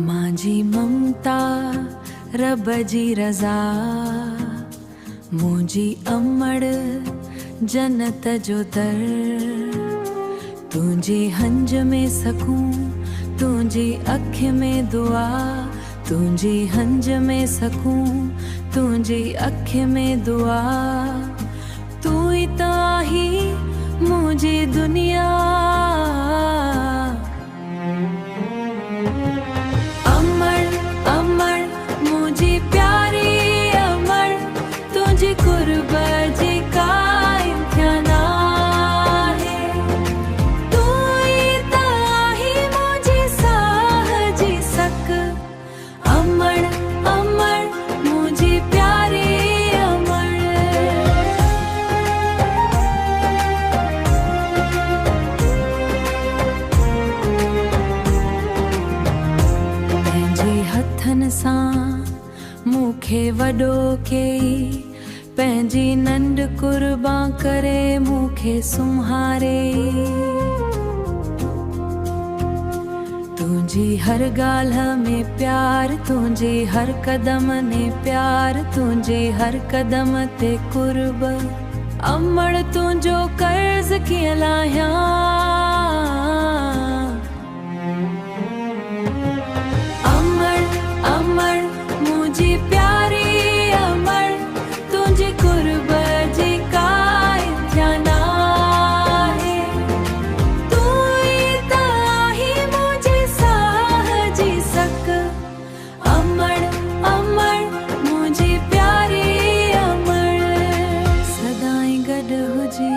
मांजी ममता रब जी रज़ा, मुंहिंजी अमड़ जन्नत जो दर। तुंहिंजी हंज में सकूं, तुंहिंजी अख में दुआ, तुंहिंजी हंज में सकूं, तुंहिंजी अख में दुआ। तू ही त आही मुंहिंजी दुनिया, अमर अमर मुंहिंजी प्यारी अमर, तुंहिंजी कुर्ब जी का इम्तिहान आहे। तू ही त आही मुंहिंजी साह जी सक, अमर अमर मुंहिंजी प्यारी अमर। पंहिंजे हथनि सां मूंखे वॾो कई, पंहिंजी नंढ कुर्बान करे मूंखे सुम्हारे। तुंहिंजी हर ॻाल्हि में प्यार, तुंहिंजे हर कदम ने प्यार, तुंहिंजे हर कदम ते कुर्ब। अमड़ तुंहिंजो कर्ज़ कीअं लाहियां, अमर अमर मुंहिंजी प्यारी अमर, तुंहिंजी कुर्ब जी का इम्तिहान आहे। तू ही त आही मुंहिंजी साह जी सक, अमर अमर मुंहिंजी प्यारी अमर। सदाईं गॾु हुजी